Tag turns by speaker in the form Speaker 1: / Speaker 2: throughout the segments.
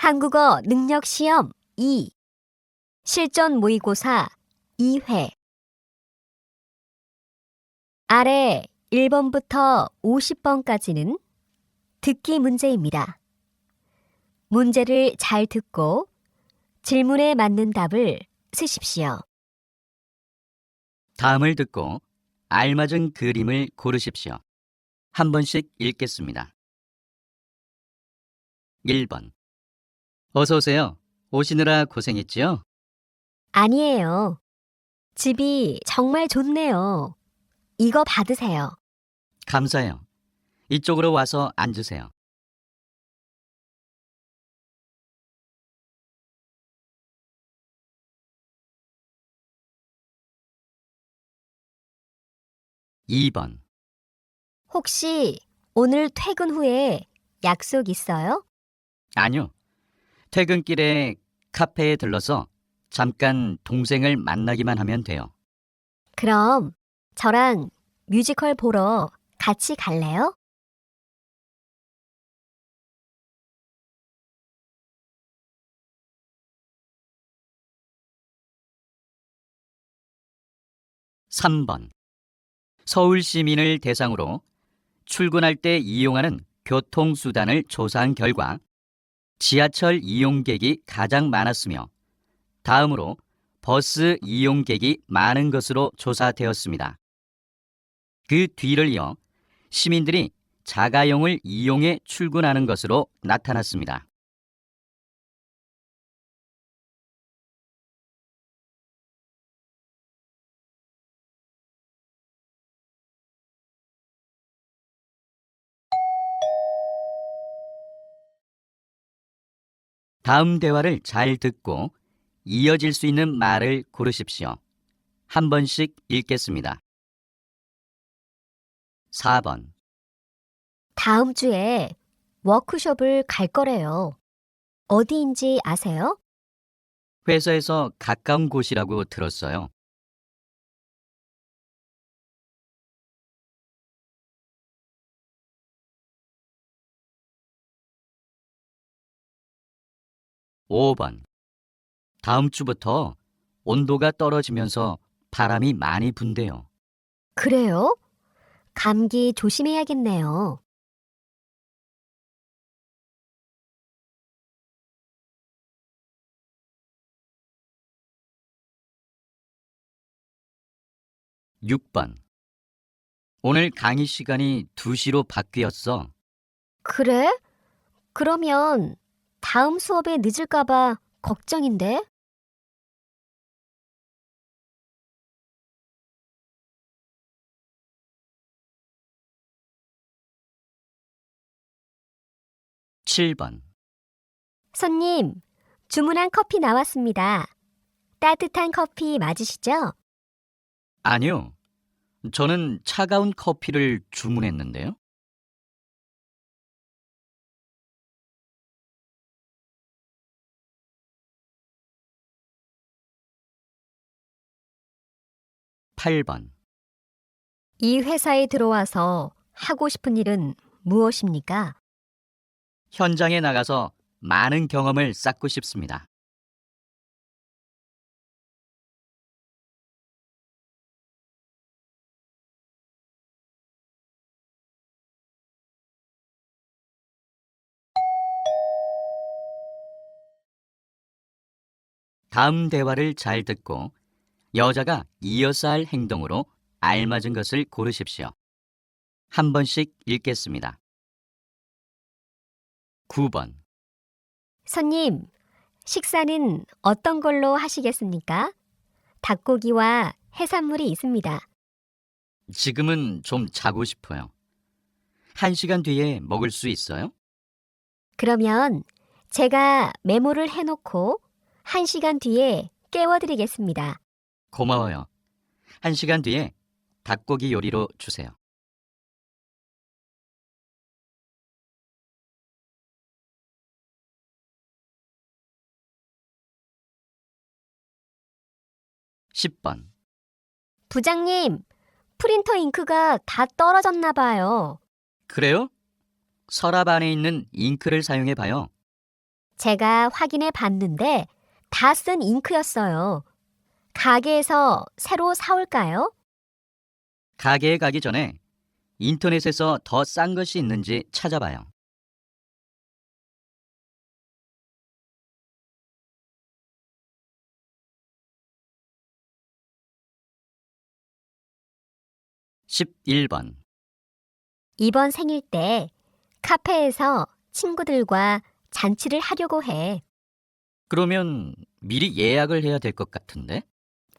Speaker 1: 한국어 능력 시험 2. 실전 모의고사 2회. 아래 1번부터 50번까지는 듣기 문제입니다. 문제를 잘 듣고 질문에 맞는 답을 쓰십시오.
Speaker 2: 다음을 듣고 알맞은 그림을 고르십시오. 한 번씩 읽겠습니다. 1번. 어서 오세요. 오시느라 고생했지요?
Speaker 1: 아니에요. 집이 정말 좋네요. 이거 받으세요.
Speaker 2: 감사해요. 이쪽으로 와서 앉으세요. 2번.
Speaker 1: 혹시 오늘 퇴근 후에 약속 있어요?
Speaker 2: 아니요. 퇴근길에 카페에 들러서 잠깐 동생을 만나기만 하면 돼요.
Speaker 1: 그럼 저랑 뮤지컬 보러 같이 갈래요?
Speaker 2: 3번. 서울 시민을 대상으로 출근할 때 이용하는 교통수단을 조사한 결과 지하철 이용객이 가장 많았으며 다음으로 버스 이용객이 많은 것으로 조사되었습니다. 그 뒤를 이어 시민들이 자가용을 이용해 출근하는 것으로 나타났습니다. 다음 대화를 잘 듣고 이어질 수 있는 말을 고르십시오. 한 번씩 읽겠습니다. 4번.
Speaker 1: 다음 주에 워크숍을 갈 거래요. 어디인지 아세요?
Speaker 2: 회사에서 가까운 곳이라고 들었어요. 5번. 다음 주부터 온도가 떨어지면서 바람이 많이 분대요.
Speaker 1: 그래요? 감기 조심해야겠네요.
Speaker 2: 6번. 오늘 강의 시간이 2시로 바뀌었어.
Speaker 1: 그래? 그러면 다음 수업에 늦을까봐 걱정인데?
Speaker 2: 7번.
Speaker 1: 손님, 주문한 커피 나왔습니다. 따뜻한 커피 맞으시죠?
Speaker 2: 아니요. 저는 차가운 커피를 주문했는데요. 8번.
Speaker 1: 이 회사에 들어와서 하고 싶은 일은 무엇입니까?
Speaker 2: 현장에 나가서 많은 경험을 쌓고 싶습니다. '다음 대화를 잘 듣고 여자가 이어서 할 행동으로 알맞은 것을 고르십시오. 한 번씩 읽겠습니다. 9번.
Speaker 1: 손님, 식사는 어떤 걸로 하시겠습니까? 닭고기와 해산물이 있습니다.
Speaker 2: 지금은 좀 자고 싶어요. 1시간 뒤에 먹을 수 있어요?
Speaker 1: 그러면 제가 메모를 해놓고 1시간 뒤에 깨워드리겠습니다.
Speaker 2: 고마워요. 1시간 뒤에 닭고기 요리로 주세요. 10번.
Speaker 1: 부장님, 프린터 잉크가 다 떨어졌나 봐요.
Speaker 2: 그래요? 서랍 안에 있는 잉크를 사용해 봐요.
Speaker 1: 제가 확인해 봤는데 다 쓴 잉크였어요. 가게에서 새로 사올까요?
Speaker 2: 가게에 가기 전에 인터넷에서 더 싼 것이 있는지 찾아봐요. (11번)
Speaker 1: 이번 생일 때 카페에서 친구들과 잔치를 하려고 해.
Speaker 2: 그러면 미리 예약을 해야 될 것 같은데?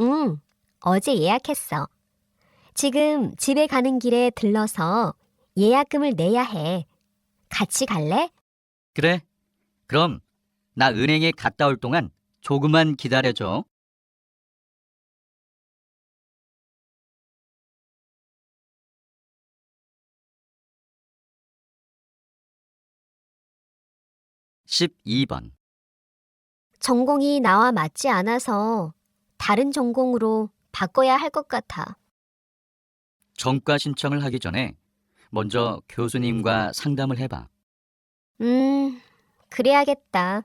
Speaker 1: 응, 어제 예약했어. 지금 집에 가는 길에 들러서 예약금을 내야 해. 같이 갈래?
Speaker 2: 그래. 그럼 나 은행에 갔다 올 동안 조금만 기다려줘. (12번)
Speaker 1: 전공이 나와 맞지 않아서 다른 전공으로 바꿔야 할 것 같아.
Speaker 2: 전과 신청을 하기 전에 먼저 교수님과 상담을 해봐.
Speaker 1: 그래야겠다.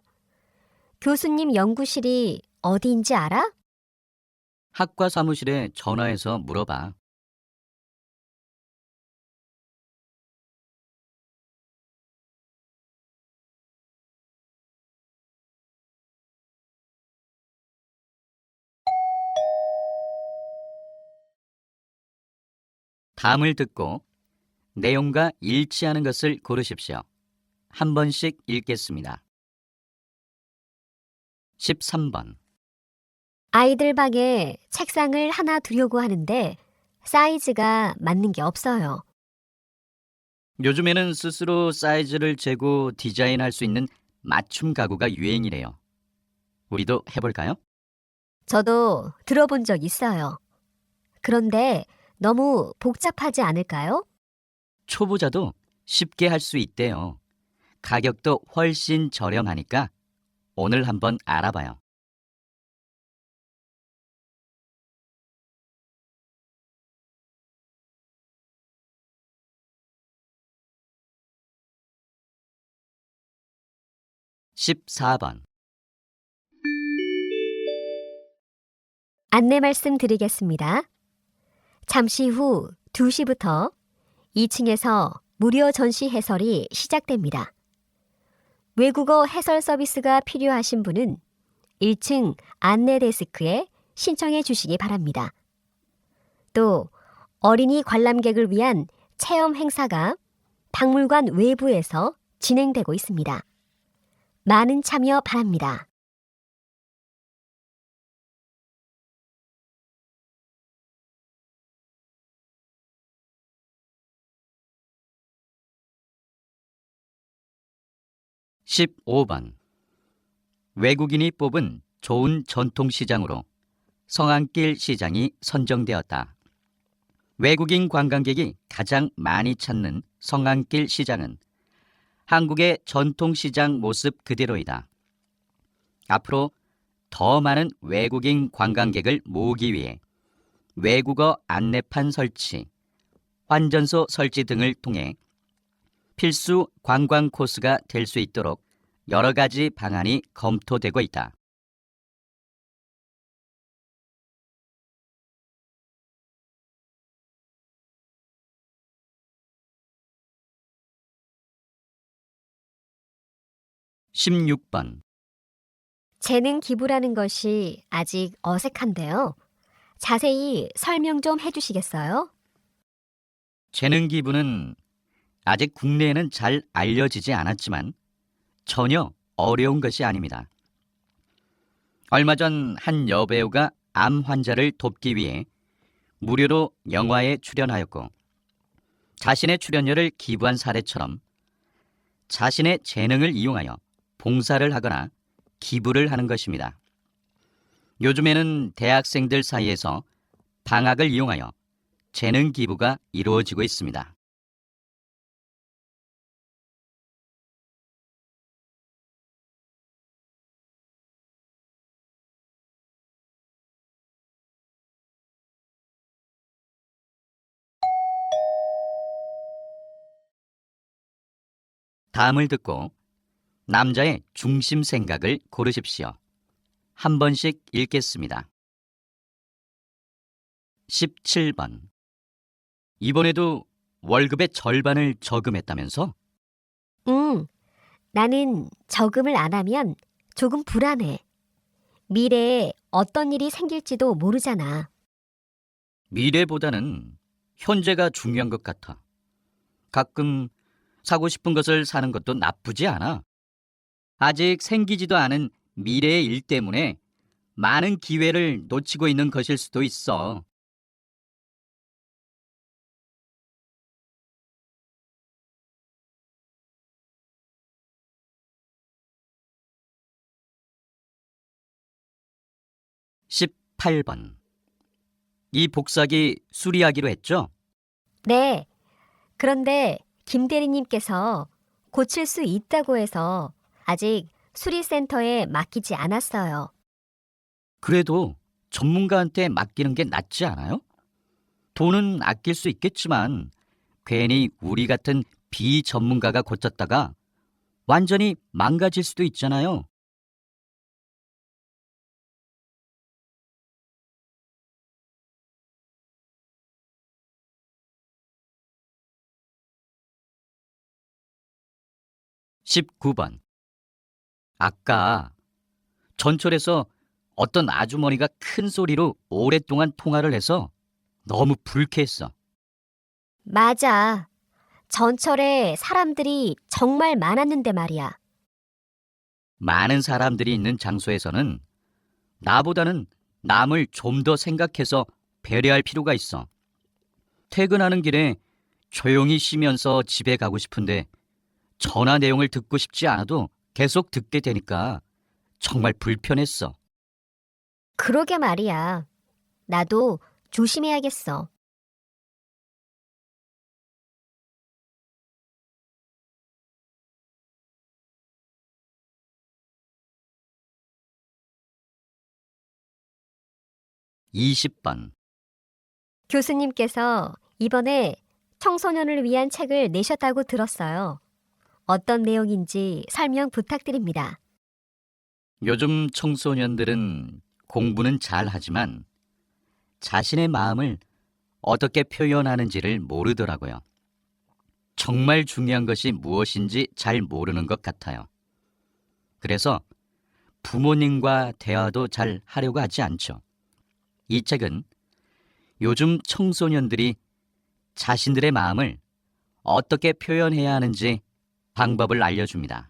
Speaker 1: 교수님 연구실이 어디인지 알아?
Speaker 2: 학과 사무실에 전화해서 물어봐. 다음을 듣고 내용과 일치하는 것을 고르십시오. 한 번씩 읽겠습니다. 13번.
Speaker 1: 아이들 방에 책상을 하나 두려고 하는데 사이즈가 맞는 게 없어요.
Speaker 2: 요즘에는 스스로 사이즈를 재고 디자인할 수 있는 맞춤 가구가 유행이래요. 우리도 해볼까요?
Speaker 1: 저도 들어본 적 있어요. 그런데 너무 복잡하지 않을까요?
Speaker 2: 초보자도 쉽게 할 수 있대요. 가격도 훨씬 저렴하니까 오늘 한번 알아봐요. 14번.
Speaker 1: 안내 말씀 드리겠습니다. 잠시 후 2시부터 2층에서 무료 전시 해설이 시작됩니다. 외국어 해설 서비스가 필요하신 분은 1층 안내 데스크에 신청해 주시기 바랍니다. 또 어린이 관람객을 위한 체험 행사가 박물관 외부에서 진행되고 있습니다. 많은 참여 바랍니다.
Speaker 2: (15번) 외국인이 뽑은 좋은 전통시장으로 성안길 시장이 선정되었다. 외국인 관광객이 가장 많이 찾는 성안길 시장은 한국의 전통시장 모습 그대로이다. 앞으로 더 많은 외국인 관광객을 모으기 위해 외국어 안내판 설치, 환전소 설치 등을 통해 필수 관광 코스가 될 수 있도록 여러 가지 방안이 검토되고 있다. (16번)
Speaker 1: 재능 기부라는 것이 아직 어색한데요. 자세히 설명 좀 해주시겠어요?
Speaker 2: 재능 기부는 아직 국내에는 잘 알려지지 않았지만 전혀 어려운 것이 아닙니다. 얼마 전 한 여배우가 암 환자를 돕기 위해 무료로 영화에 출연하였고 자신의 출연료를 기부한 사례처럼 자신의 재능을 이용하여 봉사를 하거나 기부를 하는 것입니다. 요즘에는 대학생들 사이에서 방학을 이용하여 재능 기부가 이루어지고 있습니다. 다음을 듣고 남자의 중심 생각을 고르십시오. 한 번씩 읽겠습니다. 17번. 이번에도 월급의 절반을 저금했다면서?
Speaker 1: 응, 나는 저금을 안 하면 조금 불안해. 미래에 어떤 일이 생길지도 모르잖아.
Speaker 2: 미래보다는 현재가 중요한 것 같아. 가끔 사고 싶은 것을 사는 것도 나쁘지 않아. 아직 생기지도 않은 미래의 일 때문에 많은 기회를 놓치고 있는 것일 수도 있어. 18번. 이 복사기 수리하기로 했죠?
Speaker 1: 네, 그런데 김 대리님께서 고칠 수 있다고 해서 아직 수리센터에 맡기지 않았어요.
Speaker 2: 그래도 전문가한테 맡기는 게 낫지 않아요? 돈은 아낄 수 있겠지만 괜히 우리 같은 비전문가가 고쳤다가 완전히 망가질 수도 있잖아요. 19번. 아까 전철에서 어떤 아주머니가 큰 소리로 오랫동안 통화를 해서 너무 불쾌했어.
Speaker 1: 맞아. 전철에 사람들이 정말 많았는데 말이야.
Speaker 2: 많은 사람들이 있는 장소에서는 나보다는 남을 좀 더 생각해서 배려할 필요가 있어. 퇴근하는 길에 조용히 쉬면서 집에 가고 싶은데 전화 내용을 듣고 싶지 않아도 계속 듣게 되니까 정말 불편했어.
Speaker 1: 그러게 말이야. 나도 조심해야겠어.
Speaker 2: 20번.
Speaker 1: 교수님께서 이번에 청소년을 위한 책을 내셨다고 들었어요. 어떤 내용인지 설명 부탁드립니다.
Speaker 2: 요즘 청소년들은 공부는 잘하지만 자신의 마음을 어떻게 표현하는지를 모르더라고요. 정말 중요한 것이 무엇인지 잘 모르는 것 같아요. 그래서 부모님과 대화도 잘 하려고 하지 않죠. 이 책은 요즘 청소년들이 자신들의 마음을 어떻게 표현해야 하는지 방법을 알려줍니다.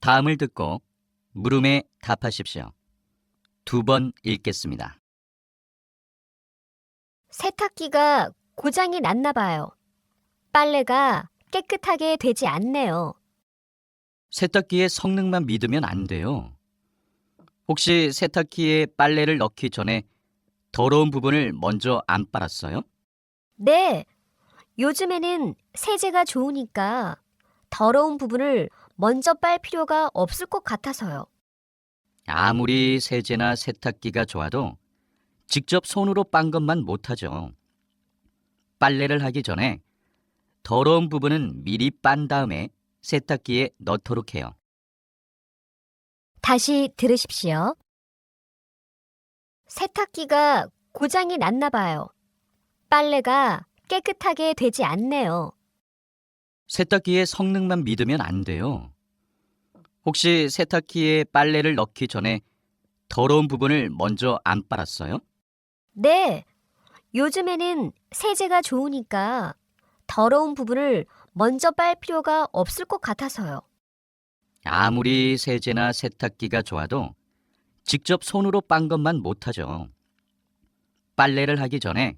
Speaker 2: 다음을 듣고 물음에 답하십시오. 두 번 읽겠습니다.
Speaker 1: 세탁기가 고장이 났나 봐요. 빨래가 깨끗하게 되지 않네요.
Speaker 2: 세탁기의 성능만 믿으면 안 돼요. 혹시 세탁기에 빨래를 넣기 전에 더러운 부분을 먼저 안 빨았어요?
Speaker 1: 네, 요즘에는 세제가 좋으니까 더러운 부분을 먼저 빨 필요가 없을 것 같아서요.
Speaker 2: 아무리 세제나 세탁기가 좋아도 직접 손으로 빤 것만 못하죠. 빨래를 하기 전에 더러운 부분은 미리 빤 다음에 세탁기에 넣도록 해요.
Speaker 1: 다시 들으십시오. 세탁기가 고장이 났나 봐요. 빨래가 깨끗하게 되지 않네요.
Speaker 2: 세탁기의 성능만 믿으면 안 돼요. 혹시 세탁기에 빨래를 넣기 전에 더러운 부분을 먼저 안 빨았어요?
Speaker 1: 네, 요즘에는 세제가 좋으니까 더러운 부분을 먼저 빨 필요가 없을 것 같아서요.
Speaker 2: 아무리 세제나 세탁기가 좋아도 직접 손으로 빤 것만 못하죠. 빨래를 하기 전에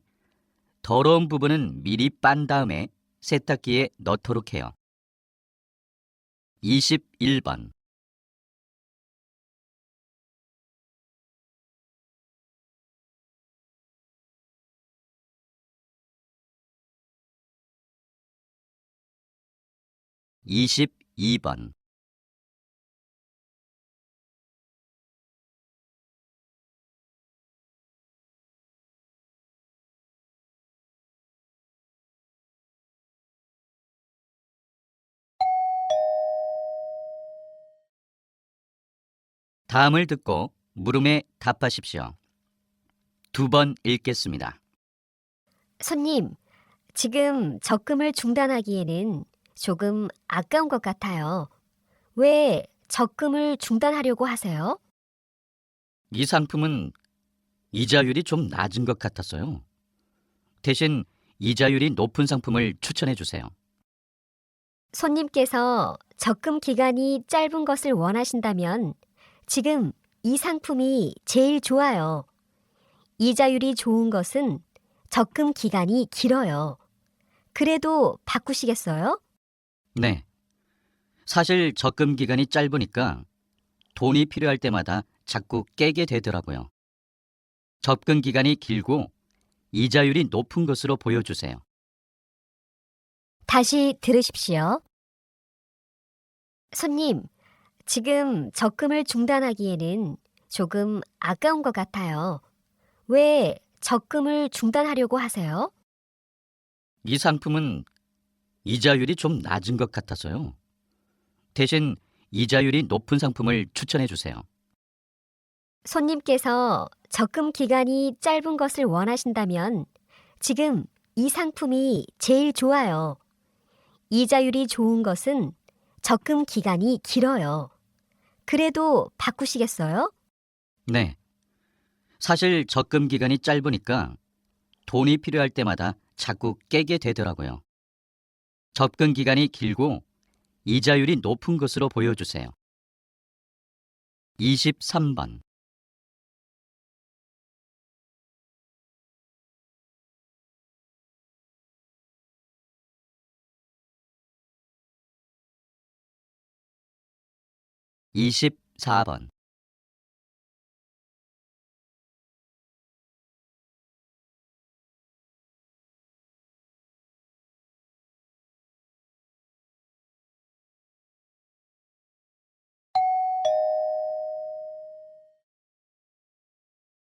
Speaker 2: 더러운 부분은 미리 빤 다음에 세탁기에 넣도록 해요. 21번. 22번. 다음을 듣고 물음에 답하십시오. 2번 읽겠습니다.
Speaker 1: 손님, 지금 적금을 중단하기에는 조금 아까운 것 같아요. 왜 적금을 중단하려고 하세요?
Speaker 2: 이 상품은 이자율이 좀 낮은 것 같았어요. 대신 이자율이 높은 상품을 추천해 주세요.
Speaker 1: 손님께서 적금 기간이 짧은 것을 원하신다면 지금 이 상품이 제일 좋아요. 이자율이 좋은 것은 적금 기간이 길어요. 그래도 바꾸시겠어요?
Speaker 2: 네. 사실 적금 기간이 짧으니까 돈이 필요할 때마다 자꾸 깨게 되더라고요. 접근 기간이 길고 이자율이 높은 것으로 보여주세요.
Speaker 1: 다시 들으십시오. 손님, 지금 적금을 중단하기에는 조금 아까운 것 같아요. 왜 적금을 중단하려고 하세요?
Speaker 2: 이 상품은 이자율이 좀 낮은 것 같아서요. 대신 이자율이 높은 상품을 추천해 주세요.
Speaker 1: 손님께서 적금 기간이 짧은 것을 원하신다면 지금 이 상품이 제일 좋아요. 이자율이 좋은 것은 적금 기간이 길어요. 그래도 바꾸시겠어요?
Speaker 2: 네. 사실 적금 기간이 짧으니까 돈이 필요할 때마다 자꾸 깨게 되더라고요. 접근 기간이 길고 이자율이 높은 것으로 보여주세요. 23번. 이십사 번.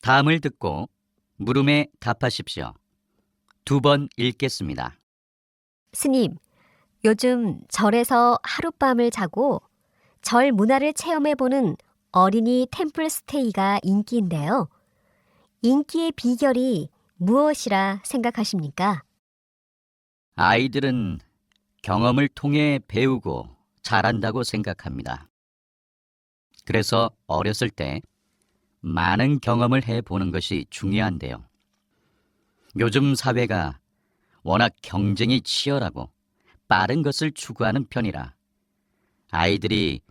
Speaker 2: 다음을 듣고 물음에 답하십시오. 2번 읽겠습니다.
Speaker 1: 스님, 요즘 절에서 하룻밤을 자고 절 문화를 체험해보는 어린이 템플 스테이가 인기인데요. 인기의 비결이 무엇이라 생각하십니까?
Speaker 2: 아이들은 경험을 통해 배우고 잘한다고 생각합니다. 그래서 어렸을 때 많은 경험을 해보는 것이 중요한데요. 요즘 사회가 워낙 경쟁이 치열하고 빠른 것을 추구하는 편이라 아이들이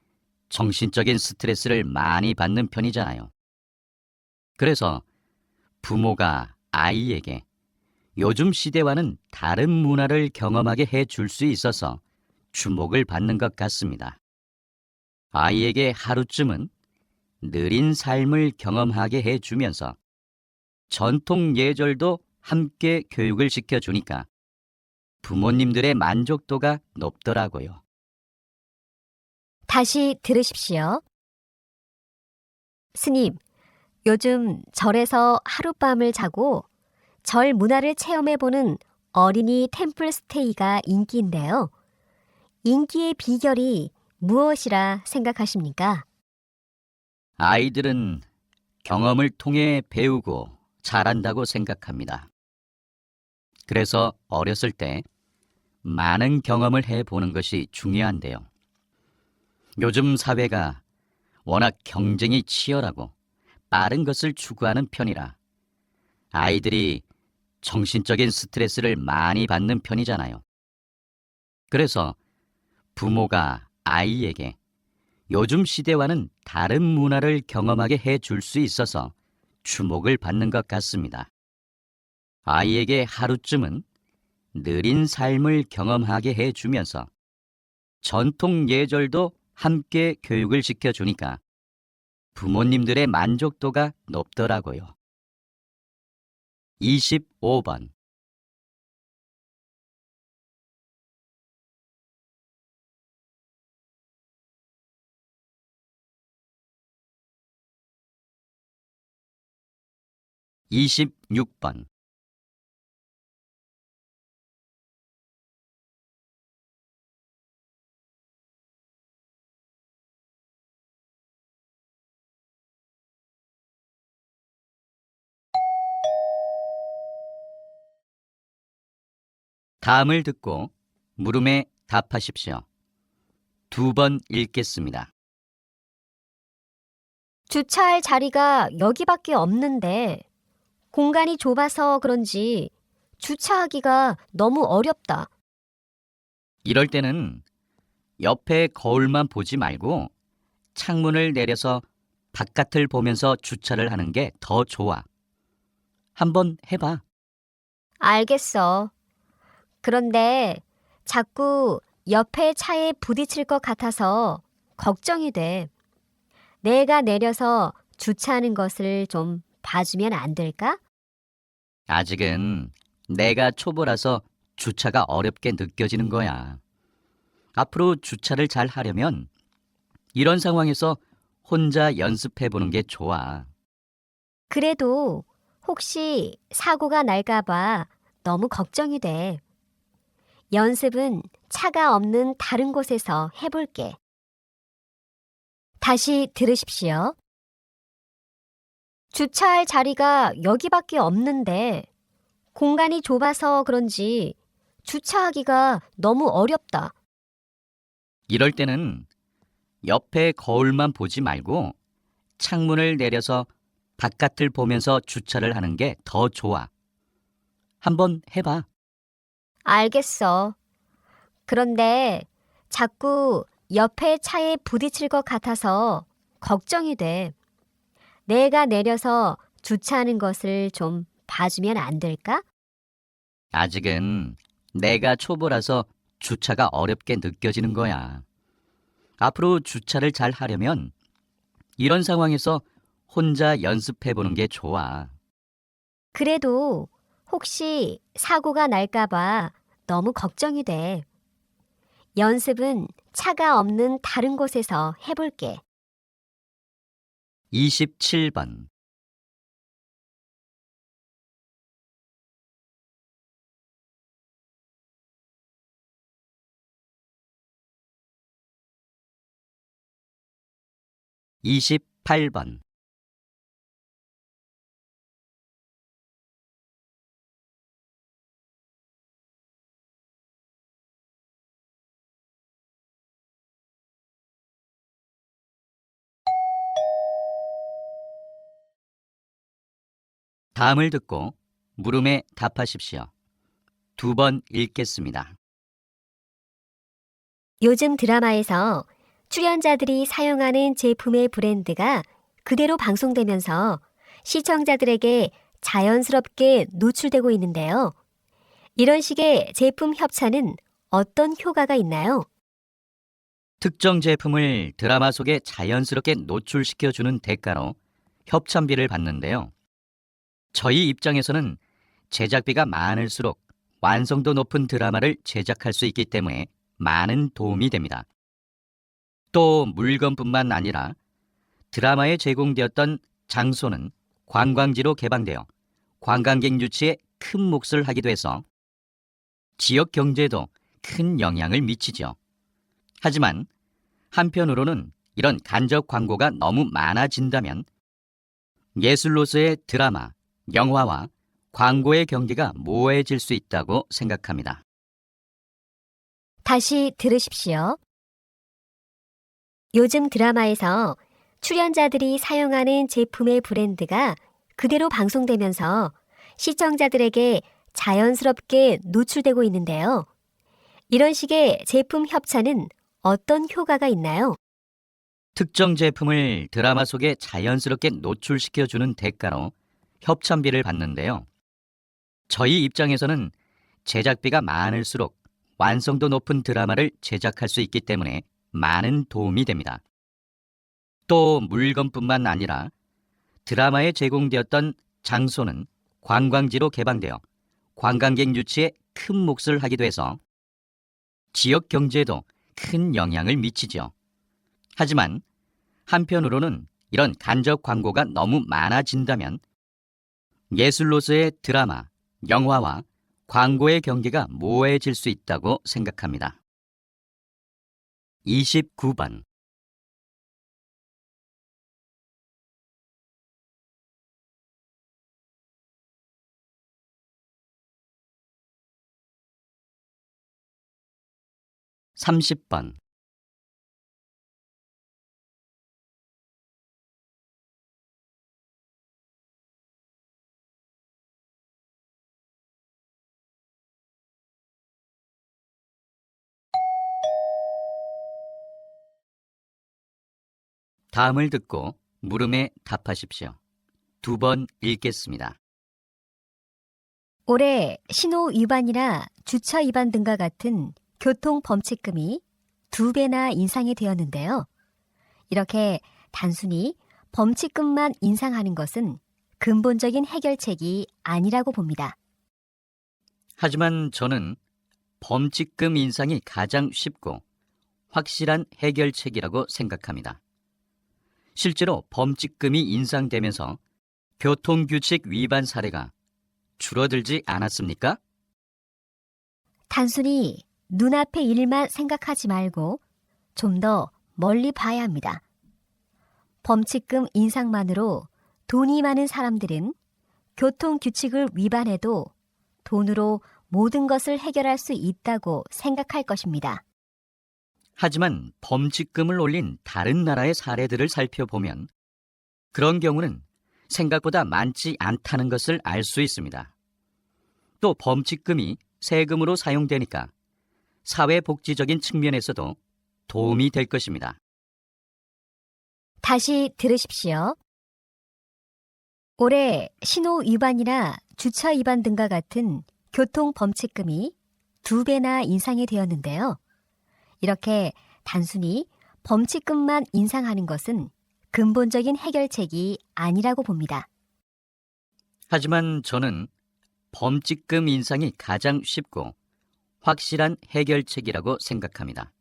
Speaker 2: 정신적인 스트레스를 많이 받는 편이잖아요. 그래서 부모가 아이에게 요즘 시대와는 다른 문화를 경험하게 해 줄 수 있어서 주목을 받는 것 같습니다. 아이에게 하루쯤은 느린 삶을 경험하게 해 주면서 전통 예절도 함께 교육을 시켜주니까 부모님들의 만족도가 높더라고요.
Speaker 1: 다시 들으십시오. 스님, 요즘 절에서 하룻밤을 자고 절 문화를 체험해보는 어린이 템플 스테이가 인기인데요. 인기의 비결이 무엇이라 생각하십니까?
Speaker 2: 아이들은 경험을 통해 배우고 잘한다고 생각합니다. 그래서 어렸을 때 많은 경험을 해보는 것이 중요한데요. 요즘 사회가 워낙 경쟁이 치열하고 빠른 것을 추구하는 편이라 아이들이 정신적인 스트레스를 많이 받는 편이잖아요. 그래서 부모가 아이에게 요즘 시대와는 다른 문화를 경험하게 해 줄 수 있어서 주목을 받는 것 같습니다. 아이에게 하루쯤은 느린 삶을 경험하게 해 주면서 전통 예절도 함께 교육을 시켜주니까 부모님들의 만족도가 높더라고요. 25번. 26번. 다음을 듣고 물음에 답하십시오. 2번 읽겠습니다.
Speaker 1: 주차할 자리가 여기밖에 없는데 공간이 좁아서 그런지 주차하기가 너무 어렵다.
Speaker 2: 이럴 때는 옆에 거울만 보지 말고 창문을 내려서 바깥을 보면서 주차를 하는 게 더 좋아. 한번 해봐.
Speaker 1: 알겠어. 그런데 자꾸 옆에 차에 부딪힐 것 같아서 걱정이 돼. 내가 내려서 주차하는 것을 좀 봐주면 안 될까?
Speaker 2: 아직은 내가 초보라서 주차가 어렵게 느껴지는 거야. 앞으로 주차를 잘 하려면 이런 상황에서 혼자 연습해 보는 게 좋아.
Speaker 1: 그래도 혹시 사고가 날까봐 너무 걱정이 돼. 연습은 차가 없는 다른 곳에서 해볼게. 다시 들으십시오. 주차할 자리가 여기밖에 없는데 공간이 좁아서 그런지 주차하기가 너무 어렵다.
Speaker 2: 이럴 때는 옆에 거울만 보지 말고 창문을 내려서 바깥을 보면서 주차를 하는 게 더 좋아. 한번 해봐.
Speaker 1: 알겠어. 그런데 자꾸 옆에 차에 부딪힐 것 같아서 걱정이 돼. 내가 내려서 주차하는 것을 좀 봐주면 안 될까?
Speaker 2: 아직은 내가 초보라서 주차가 어렵게 느껴지는 거야. 앞으로 주차를 잘 하려면 이런 상황에서 혼자 연습해 보는 게 좋아.
Speaker 1: 그래도 혹시 사고가 날까봐 너무 걱정이 돼. 연습은 차가 없는 다른 곳에서 해볼게.
Speaker 2: 27번. (28번) 다음을 듣고 물음에 답하십시오. 2번 읽겠습니다.
Speaker 1: 요즘 드라마에서 출연자들이 사용하는 제품의 브랜드가 그대로 방송되면서 시청자들에게 자연스럽게 노출되고 있는데요. 이런 식의 제품 협찬은 어떤 효과가 있나요?
Speaker 2: 특정 제품을 드라마 속에 자연스럽게 노출시켜주는 대가로 협찬비를 받는데요. 저희 입장에서는 제작비가 많을수록 완성도 높은 드라마를 제작할 수 있기 때문에 많은 도움이 됩니다. 또 물건뿐만 아니라 드라마에 제공되었던 장소는 관광지로 개방되어 관광객 유치에 큰 몫을 하기도 해서 지역 경제에도 큰 영향을 미치죠. 하지만 한편으로는 이런 간접 광고가 너무 많아진다면 예술로서의 드라마, 영화와 광고의 경계가 모호해질 수 있다고 생각합니다.
Speaker 1: 다시 들으십시오. 요즘 드라마에서 출연자들이 사용하는 제품의 브랜드가 그대로 방송되면서 시청자들에게 자연스럽게 노출되고 있는데요. 이런 식의 제품 협찬은 어떤 효과가 있나요?
Speaker 2: 특정 제품을 드라마 속에 자연스럽게 노출시켜주는 대가로 협찬비를 받는데요. 저희 입장에서는 제작비가 많을수록 완성도 높은 드라마를 제작할 수 있기 때문에 많은 도움이 됩니다. 또 물건뿐만 아니라 드라마에 제공되었던 장소는 관광지로 개방되어 관광객 유치에 큰 몫을 하기도 해서 지역 경제에도 큰 영향을 미치죠. 하지만 한편으로는 이런 간접 광고가 너무 많아진다면 예술로서의 드라마, 영화와 광고의 경계가 모호해질 수 있다고 생각합니다. 29번. 삼십 번. 다음을 듣고 물음에 답하십시오. 2번 읽겠습니다.
Speaker 1: 올해 신호 위반이나 주차 위반 등과 같은 교통 범칙금이 2배나 인상이 되었는데요. 이렇게 단순히 범칙금만 인상하는 것은 근본적인 해결책이 아니라고 봅니다.
Speaker 2: 하지만 저는 범칙금 인상이 가장 쉽고 확실한 해결책이라고 생각합니다. 실제로 범칙금이 인상되면서 교통규칙 위반 사례가 줄어들지 않았습니까?
Speaker 1: 단순히 눈앞의 일만 생각하지 말고 좀 더 멀리 봐야 합니다. 범칙금 인상만으로 돈이 많은 사람들은 교통규칙을 위반해도 돈으로 모든 것을 해결할 수 있다고 생각할 것입니다.
Speaker 2: 하지만 범칙금을 올린 다른 나라의 사례들을 살펴보면 그런 경우는 생각보다 많지 않다는 것을 알 수 있습니다. 또 범칙금이 세금으로 사용되니까 사회복지적인 측면에서도 도움이 될 것입니다.
Speaker 1: 다시 들으십시오. 올해 신호 위반이나 주차 위반 등과 같은 교통 범칙금이 2배나 인상이 되었는데요. 이렇게 단순히 범칙금만 인상하는 것은 근본적인 해결책이 아니라고 봅니다.
Speaker 2: 하지만 저는 범칙금 인상이 가장 쉽고 확실한 해결책이라고 생각합니다.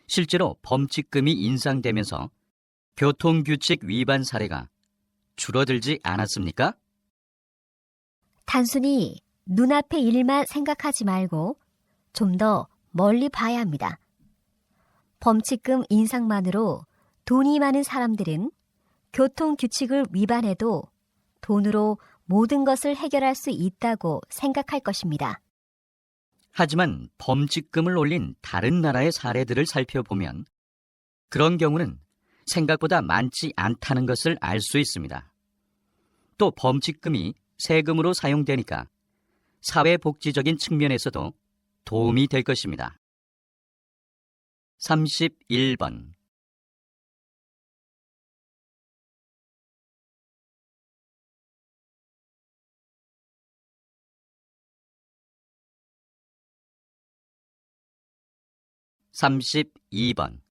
Speaker 2: 실제로 범칙금이 인상되면서 교통규칙 위반 사례가 줄어들지 않았습니까?
Speaker 1: 단순히 눈앞의 일만 생각하지 말고 좀 더 멀리 봐야 합니다. 범칙금 인상만으로 돈이 많은 사람들은 교통규칙을 위반해도 돈으로 모든 것을 해결할 수 있다고 생각할 것입니다.
Speaker 2: 하지만 범칙금을 올린 다른 나라의 사례들을 살펴보면 그런 경우는 생각보다 많지 않다는 것을 알 수 있습니다. 또 범칙금이 세금으로 사용되니까 사회복지적인 측면에서도 도움이 될 것입니다. 31번. (32번)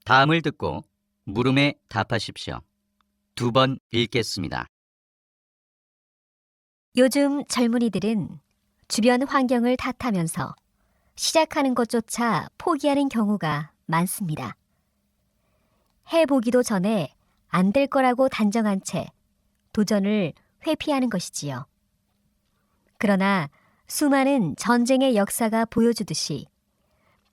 Speaker 2: 다음을 듣고 물음에 답하십시오. 2번 읽겠습니다.
Speaker 1: 요즘 젊은이들은 주변 환경을 탓하면서 시작하는 것조차 포기하는 경우가 많습니다. 해보기도 전에 안 될 거라고 단정한 채 도전을 회피하는 것이지요. 그러나 수많은 전쟁의 역사가 보여주듯이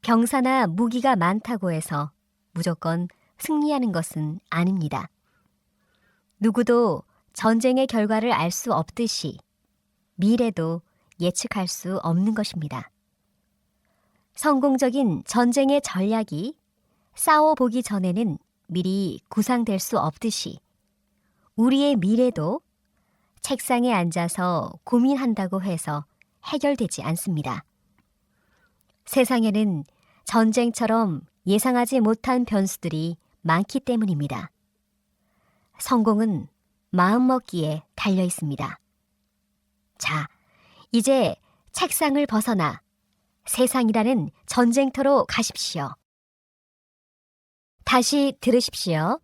Speaker 1: 병사나 무기가 많다고 해서 무조건 승리하는 것은 아닙니다. 누구도 전쟁의 결과를 알 수 없듯이 미래도 예측할 수 없는 것입니다. 성공적인 전쟁의 전략이 싸워보기 전에는 미리 구상될 수 없듯이 우리의 미래도 책상에 앉아서 고민한다고 해서 해결되지 않습니다. 세상에는 전쟁처럼 예상하지 못한 변수들이 많기 때문입니다. 성공은 마음먹기에 달려 있습니다. 자, 이제 책상을 벗어나 세상이라는 전쟁터로 가십시오. 다시 들으십시오.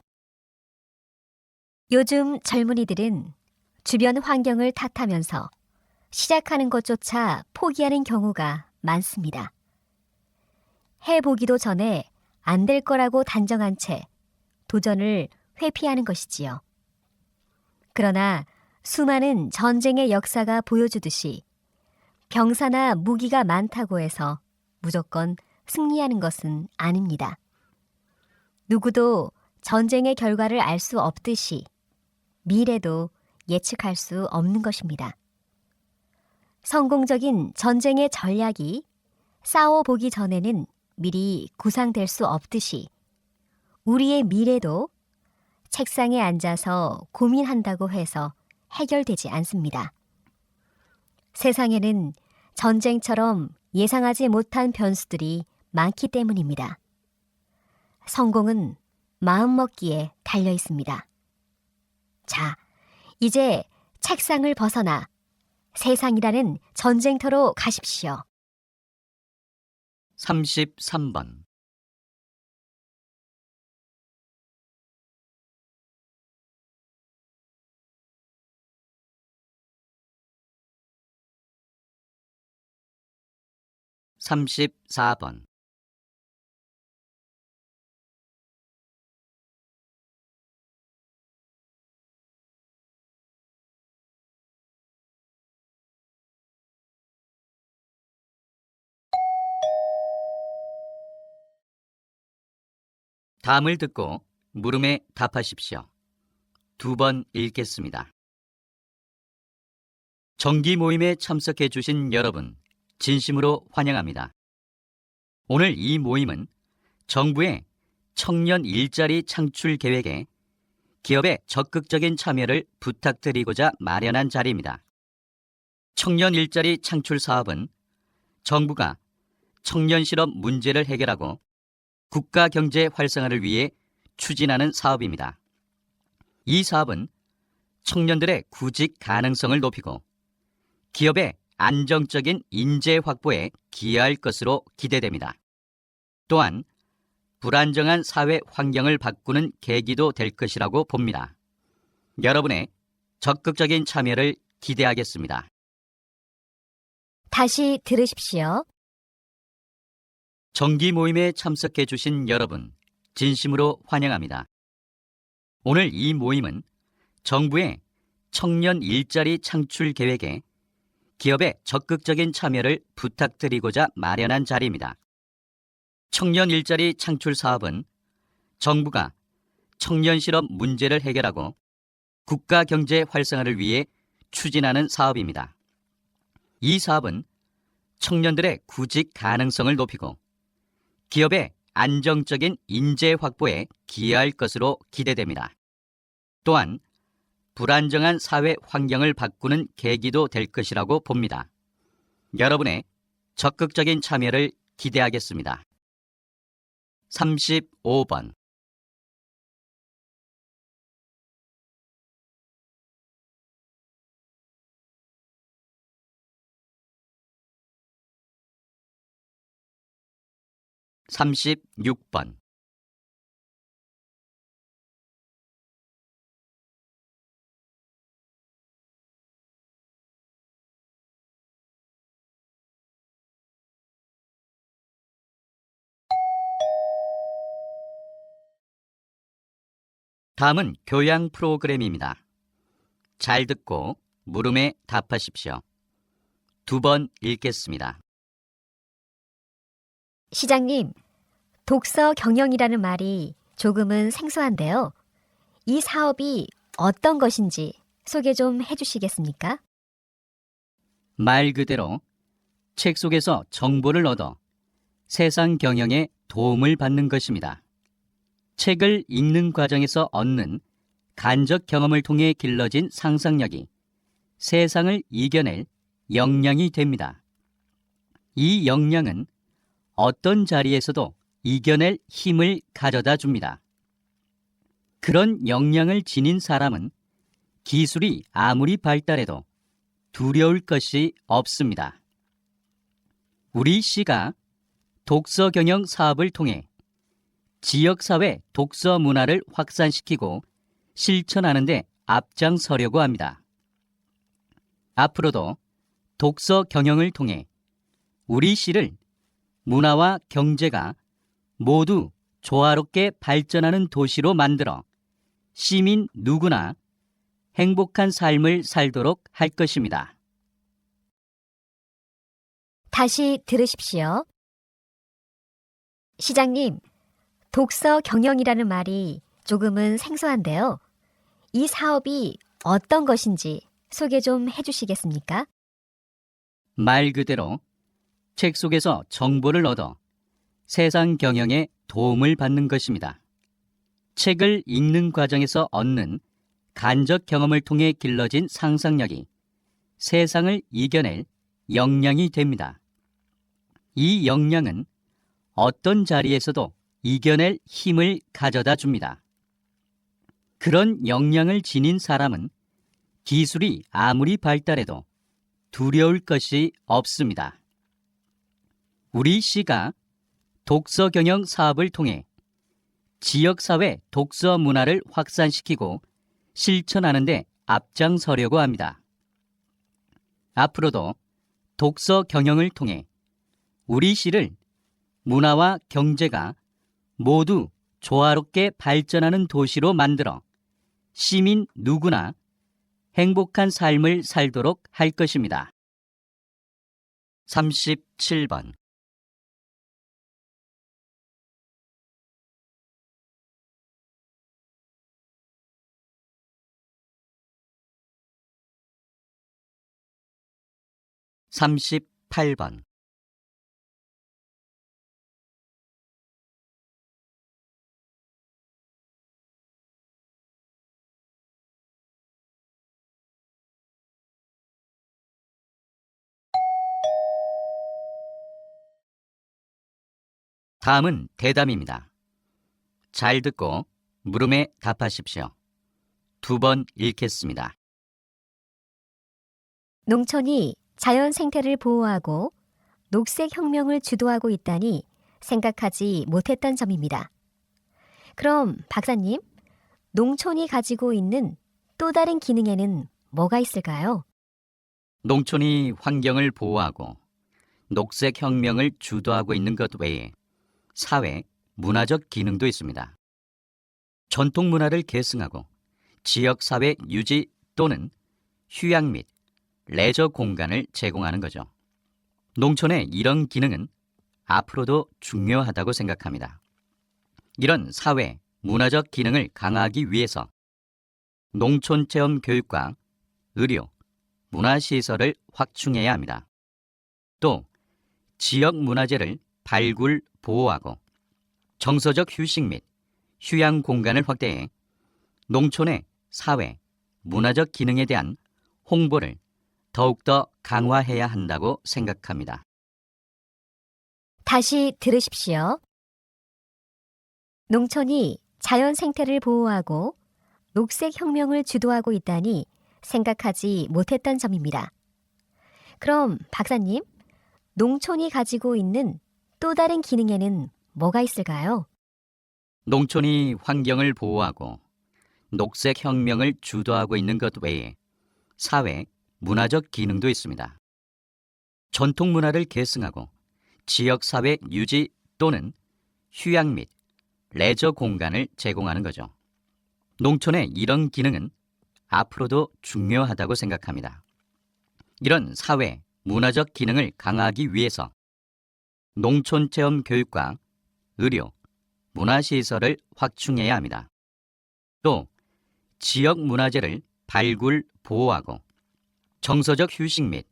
Speaker 1: 요즘 젊은이들은 주변 환경을 탓하면서 시작하는 것조차 포기하는 경우가 많습니다. 해보기도 전에 안 될 거라고 단정한 채 도전을 회피하는 것이지요. 그러나 수많은 전쟁의 역사가 보여주듯이 병사나 무기가 많다고 해서 무조건 승리하는 것은 아닙니다. 누구도 전쟁의 결과를 알 수 없듯이 미래도 예측할 수 없는 것입니다. 성공적인 전쟁의 전략이 싸워보기 전에는 미리 구상될 수 없듯이 우리의 미래도 책상에 앉아서 고민한다고 해서 해결되지 않습니다. 세상에는 전쟁처럼 예상하지 못한 변수들이 많기 때문입니다. 성공은 마음먹기에 달려 있습니다. 자, 이제 책상을 벗어나 세상이라는 전쟁터로 가십시오.
Speaker 2: 33번. 삼십사 번. 다음을 듣고 물음에 답하십시오. 2번 읽겠습니다. 정기 모임에 참석해 주신 여러분, 진심으로 환영합니다. 오늘 이 모임은 정부의 청년 일자리 창출 계획에 기업의 적극적인 참여를 부탁드리고자 마련한 자리입니다. 청년 일자리 창출 사업은 정부가 청년 실업 문제를 해결하고 국가 경제 활성화를 위해 추진하는 사업입니다. 이 사업은 청년들의 구직 가능성을 높이고 기업의 안정적인 인재 확보에 기여할 것으로 기대됩니다. 또한 불안정한 사회 환경을 바꾸는 계기도 될 것이라고 봅니다. 여러분의 적극적인 참여를 기대하겠습니다.
Speaker 1: 다시 들으십시오.
Speaker 2: 정기 모임에 참석해 주신 여러분, 진심으로 환영합니다. 오늘 이 모임은 정부의 청년 일자리 창출 계획에 기업의 적극적인 참여를 부탁드리고자 마련한 자리입니다. 청년 일자리 창출 사업은 정부가 청년 실업 문제를 해결하고 국가 경제 활성화를 위해 추진하는 사업입니다. 이 사업은 청년들의 구직 가능성을 높이고 기업의 안정적인 인재 확보에 기여할 것으로 기대됩니다. 또한 불안정한 사회 환경을 바꾸는 계기도 될 것이라고 봅니다. 여러분의 적극적인 참여를 기대하겠습니다. 35번. 삼십육 번. 다음은 교양 프로그램입니다. 잘 듣고 물음에 답하십시오. 2번 읽겠습니다.
Speaker 1: 시장님, 독서 경영이라는 말이 조금은 생소한데요. 이 사업이 어떤 것인지 소개 좀 해주시겠습니까?
Speaker 2: 말 그대로 책 속에서 정보를 얻어 세상 경영에 도움을 받는 것입니다. 책을 읽는 과정에서 얻는 간접 경험을 통해 길러진 상상력이 세상을 이겨낼 역량이 됩니다. 이 역량은 어떤 자리에서도 이겨낼 힘을 가져다 줍니다. 그런 역량을 지닌 사람은 기술이 아무리 발달해도 두려울 것이 없습니다. 우리 시가 독서 경영 사업을 통해 지역사회 독서 문화를 확산시키고 실천하는 데 앞장서려고 합니다. 앞으로도 독서 경영을 통해 우리 시를 문화와 경제가 모두 조화롭게 발전하는 도시로 만들어 시민 누구나 행복한 삶을 살도록 할 것입니다.
Speaker 1: 다시 들으십시오. 시장님, 독서 경영이라는 말이 조금은 생소한데요. 이 사업이 어떤 것인지 소개 좀 해주시겠습니까?
Speaker 2: 말 그대로 책 속에서 정보를 얻어 세상 경영에 도움을 받는 것입니다. 책을 읽는 과정에서 얻는 간접 경험을 통해 길러진 상상력이 세상을 이겨낼 역량이 됩니다. 이 역량은 어떤 자리에서도 이겨낼 힘을 가져다 줍니다. 그런 역량을 지닌 사람은 기술이 아무리 발달해도 두려울 것이 없습니다. 우리 시가 독서 경영 사업을 통해 지역사회 독서 문화를 확산시키고 실천하는 데 앞장서려고 합니다. 앞으로도 독서 경영을 통해 우리 시를 문화와 경제가 모두 조화롭게 발전하는 도시로 만들어 시민 누구나 행복한 삶을 살도록 할 것입니다. 37번 38번 다음은 대담입니다. 잘 듣고 물음에 답하십시오. 2번 읽겠습니다.
Speaker 1: 농촌이 자연 생태를 보호하고 녹색 혁명을 주도하고 있다니 생각하지 못했던 점입니다. 그럼 박사님, 농촌이 가지고 있는 또 다른 기능에는 뭐가 있을까요?
Speaker 2: 농촌이 환경을 보호하고 녹색 혁명을 주도하고 있는 것 외에 사회, 문화적 기능도 있습니다. 전통 문화를 계승하고 지역 사회 유지 또는 휴양 및 레저 공간을 제공하는 거죠. 농촌의 이런 기능은 앞으로도 중요하다고 생각합니다. 이런 사회, 문화적 기능을 강화하기 위해서 농촌 체험 교육과 의료, 문화시설을 확충해야 합니다. 또 지역 문화재를 발굴, 보호하고 정서적 휴식 및 휴양 공간을 확대해 농촌의 사회, 문화적 기능에 대한 홍보를 더욱더 강화해야 한다고 생각합니다.
Speaker 1: 다시 들으십시오. 농촌이 자연 생태를 보호하고 녹색 혁명을 주도하고 있다니 생각하지 못했던 점입니다. 그럼 박사님, 농촌이 가지고 있는 또 다른 기능에는 뭐가 있을까요?
Speaker 2: 농촌이 환경을 보호하고 녹색 혁명을 주도하고 있는 것 외에 사회, 문화적 기능도 있습니다. 전통 문화를 계승하고 지역 사회 유지 또는 휴양 및 레저 공간을 제공하는 거죠. 농촌의 이런 기능은 앞으로도 중요하다고 생각합니다. 이런 사회, 문화적 기능을 강화하기 위해서 농촌 체험 교육과 의료, 문화시설을 확충해야 합니다. 또 지역 문화재를 발굴, 보호하고 정서적 휴식 및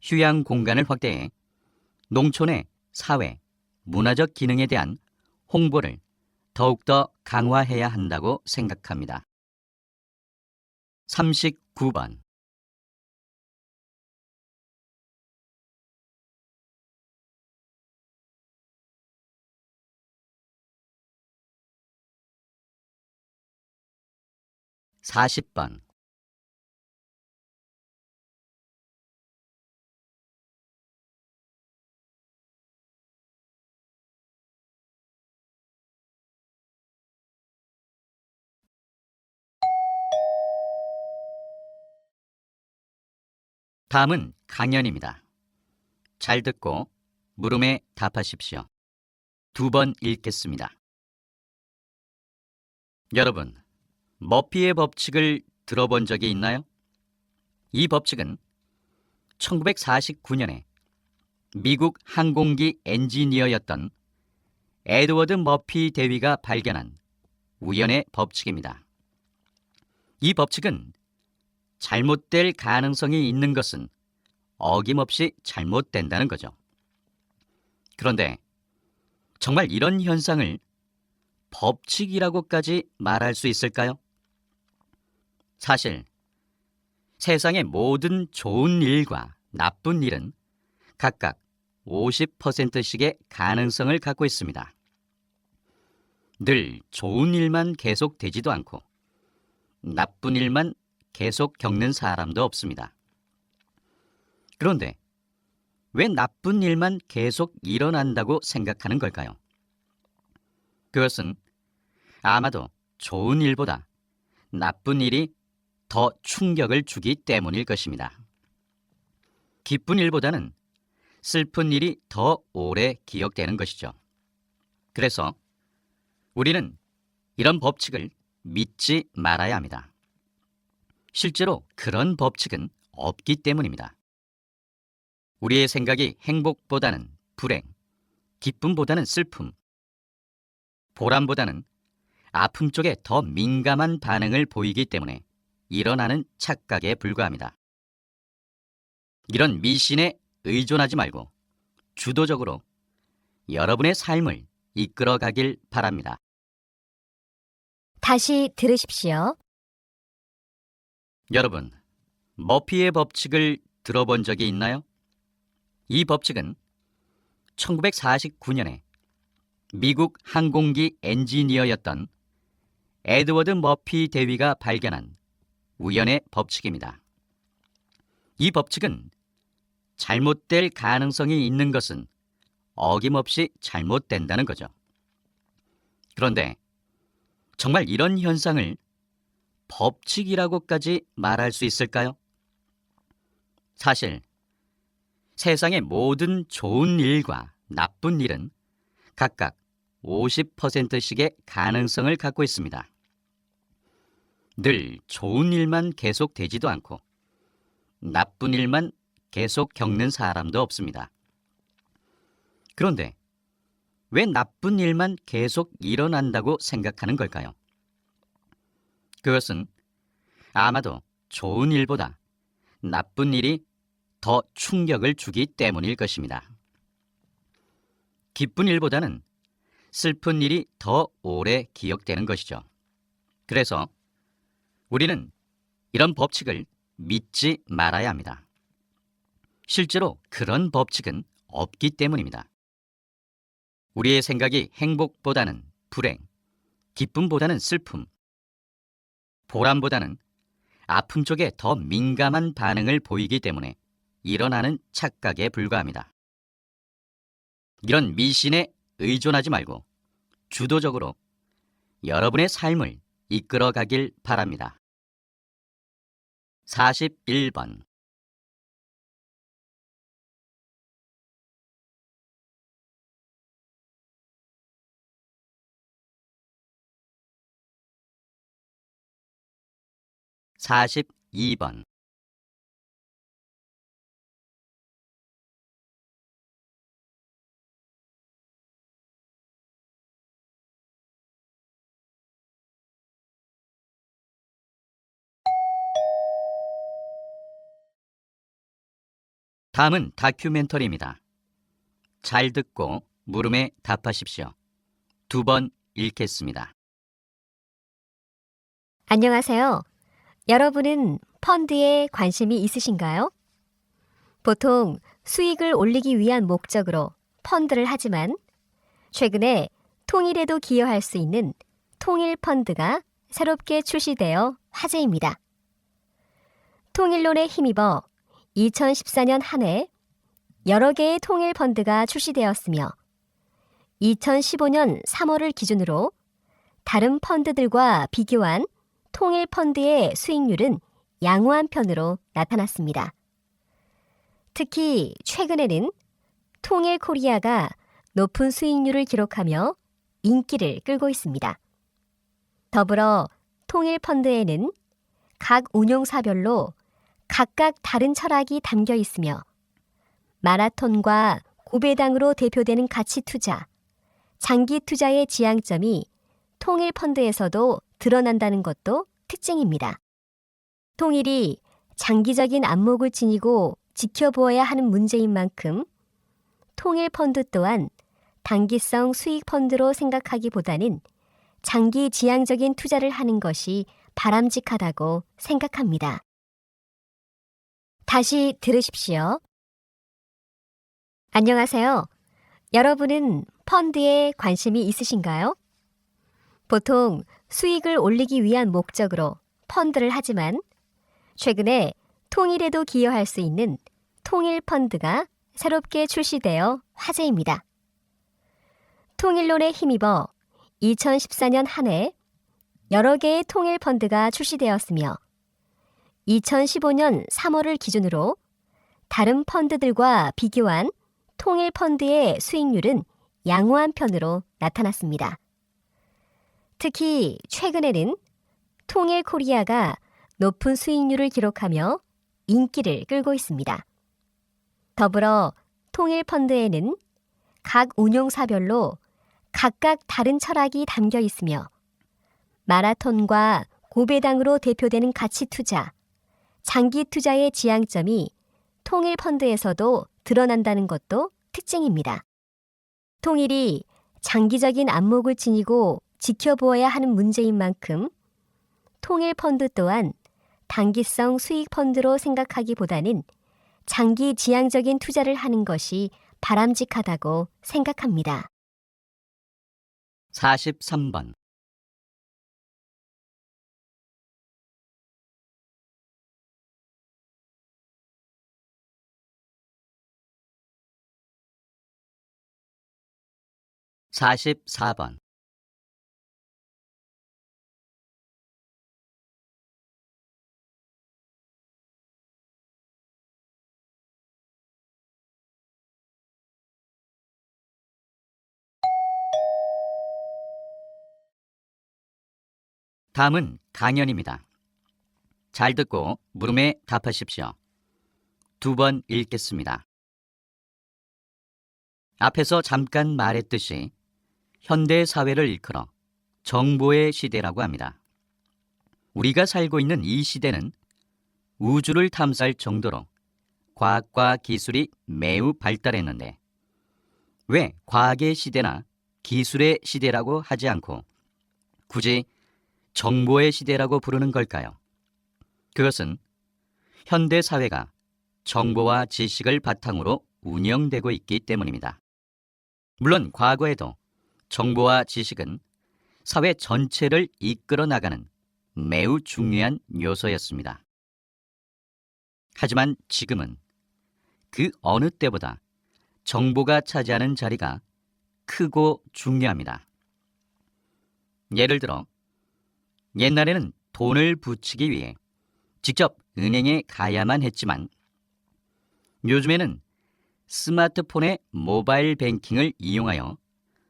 Speaker 2: 휴양 공간을 확대해 농촌의 사회, 문화적 기능에 대한 홍보를 더욱더 강화해야 한다고 생각합니다. 39번 40번 다음은 강연입니다. 잘 듣고 물음에 답하십시오. 2번 읽겠습니다. 여러분, 머피의 법칙을 들어본 적이 있나요? 이 법칙은 1949년에 미국 항공기 엔지니어였던 에드워드 머피 대위가 발견한 우연의 법칙입니다. 이 법칙은 잘못될 가능성이 있는 것은 어김없이 잘못된다는 거죠. 그런데 정말 이런 현상을 법칙이라고까지 말할 수 있을까요? 사실 세상의 모든 좋은 일과 나쁜 일은 각각 50%씩의 가능성을 갖고 있습니다. 늘 좋은 일만 계속 되지도 않고 나쁜 일만 계속 겪는 사람도 없습니다. 그런데 왜 나쁜 일만 계속 일어난다고 생각하는 걸까요? 그것은 아마도 좋은 일보다 나쁜 일이 더 충격을 주기 때문일 것입니다. 기쁜 일보다는 슬픈 일이 더 오래 기억되는 것이죠. 그래서 우리는 이런 법칙을 믿지 말아야 합니다. 실제로 그런 법칙은 없기 때문입니다. 우리의 생각이 행복보다는 불행, 기쁨보다는 슬픔, 보람보다는 아픔 쪽에 더 민감한 반응을 보이기 때문에 일어나는 착각에 불과합니다. 이런 미신에 의존하지 말고 주도적으로 여러분의 삶을 이끌어 가길 바랍니다.
Speaker 1: 다시 들으십시오.
Speaker 2: 여러분, 머피의 법칙을 들어본 적이 있나요? 이 법칙은 1949년에 미국 항공기 엔지니어였던 에드워드 머피 대위가 발견한 우연의 법칙입니다. 이 법칙은 잘못될 가능성이 있는 것은 어김없이 잘못된다는 거죠. 그런데 정말 이런 현상을 법칙이라고까지 말할 수 있을까요? 사실 세상의 모든 좋은 일과 나쁜 일은 각각 50%씩의 가능성을 갖고 있습니다. 늘 좋은 일만 계속 되지도 않고 나쁜 일만 계속 겪는 사람도 없습니다. 그런데 왜 나쁜 일만 계속 일어난다고 생각하는 걸까요? 그것은 아마도 좋은 일보다 나쁜 일이 더 충격을 주기 때문일 것입니다. 기쁜 일보다는 슬픈 일이 더 오래 기억되는 것이죠. 그래서 우리는 이런 법칙을 믿지 말아야 합니다. 실제로 그런 법칙은 없기 때문입니다. 우리의 생각이 행복보다는 불행, 기쁨보다는 슬픔, 보람보다는 아픔 쪽에 더 민감한 반응을 보이기 때문에 일어나는 착각에 불과합니다. 이런 미신에 의존하지 말고 주도적으로 여러분의 삶을 이끌어 가길 바랍니다. 41번. (42번) 다음은 다큐멘터리입니다. 잘 듣고 물음에 답하십시오. 2번 읽겠습니다.
Speaker 1: 안녕하세요. 여러분은 펀드에 관심이 있으신가요? 보통 수익을 올리기 위한 목적으로 펀드를 하지만 최근에 통일에도 기여할 수 있는 통일 펀드가 새롭게 출시되어 화제입니다. 통일론에 힘입어 2014년 한 해 여러 개의 통일 펀드가 출시되었으며 2015년 3월을 기준으로 다른 펀드들과 비교한 통일 펀드의 수익률은 양호한 편으로 나타났습니다. 특히 최근에는 통일 코리아가 높은 수익률을 기록하며 인기를 끌고 있습니다. 더불어 통일 펀드에는 각 운용사별로 각각 다른 철학이 담겨 있으며 마라톤과 고배당으로 대표되는 가치 투자, 장기 투자의 지향점이 통일 펀드에서도 드러난다는 것도 특징입니다. 통일이 장기적인 안목을 지니고 지켜보아야 하는 문제인 만큼 통일 펀드 또한 단기성 수익 펀드로 생각하기보다는 장기 지향적인 투자를 하는 것이 바람직하다고 생각합니다. 다시 들으십시오. 안녕하세요. 여러분은 펀드에 관심이 있으신가요? 보통 수익을 올리기 위한 목적으로 펀드를 하지만 최근에 통일에도 기여할 수 있는 통일 펀드가 새롭게 출시되어 화제입니다. 통일론에 힘입어 2014년 한 해 여러 개의 통일 펀드가 출시되었으며 2015년 3월을 기준으로 다른 펀드들과 비교한 통일 펀드의 수익률은 양호한 편으로 나타났습니다. 특히 최근에는 통일 코리아가 높은 수익률을 기록하며 인기를 끌고 있습니다. 더불어 통일 펀드에는 각 운용사별로 각각 다른 철학이 담겨 있으며 마라톤과 고배당으로 대표되는 가치 투자, 장기 투자의 지향점이 통일 펀드에서도 드러난다는 것도 특징입니다. 통일이 장기적인 안목을 지니고 지켜보아야 하는 문제인 만큼 통일 펀드 또한 단기성 수익 펀드로 생각하기보다는 장기 지향적인 투자를 하는 것이 바람직하다고 생각합니다.
Speaker 2: 43번. 사십사 번. 다음은 강연입니다. 잘 듣고 물음에 답하십시오. 2번 읽겠습니다. 앞에서 잠깐 말했듯이 현대 사회를 일컬어 정보의 시대라고 합니다. 우리가 살고 있는 이 시대는 우주를 탐사할 정도로 과학과 기술이 매우 발달했는데 왜 과학의 시대나 기술의 시대라고 하지 않고 굳이 정보의 시대라고 부르는 걸까요? 그것은 현대 사회가 정보와 지식을 바탕으로 운영되고 있기 때문입니다. 물론 과거에도 정보와 지식은 사회 전체를 이끌어 나가는 매우 중요한 요소였습니다. 하지만 지금은 그 어느 때보다 정보가 차지하는 자리가 크고 중요합니다. 예를 들어 옛날에는 돈을 붙이기 위해 직접 은행에 가야만 했지만 요즘에는 스마트폰의 모바일 뱅킹을 이용하여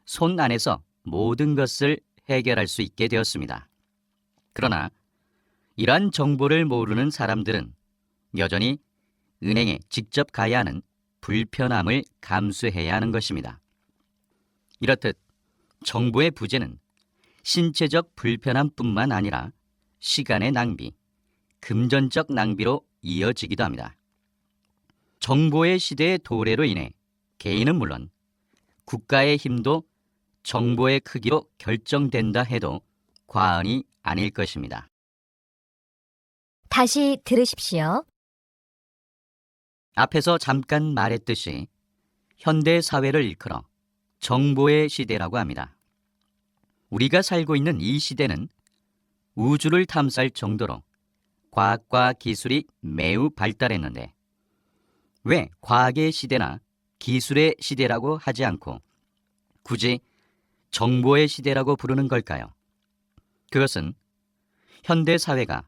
Speaker 2: 손 안에서 모든 것을 해결할 수 있게 되었습니다. 그러나 이러한 정보를 모르는 사람들은 여전히 은행에 직접 가야 하는 불편함을 감수해야 하는 것입니다. 이렇듯 정보의 부재는 신체적 불편함뿐만 아니라 시간의 낭비, 금전적 낭비로 이어지기도 합니다. 정보의 시대의 도래로 인해 개인은 물론 국가의 힘도 정보의 크기로 결정된다 해도 과언이 아닐 것입니다.
Speaker 1: 다시 들으십시오.
Speaker 2: 앞에서 잠깐 말했듯이 현대 사회를 일컬어 정보의 시대라고 합니다. 우리가 살고 있는 이 시대는 우주를 탐사할 정도로 과학과 기술이 매우 발달했는데 왜 과학의 시대나 기술의 시대라고 하지 않고 굳이 정보의 시대라고 부르는 걸까요? 그것은 현대 사회가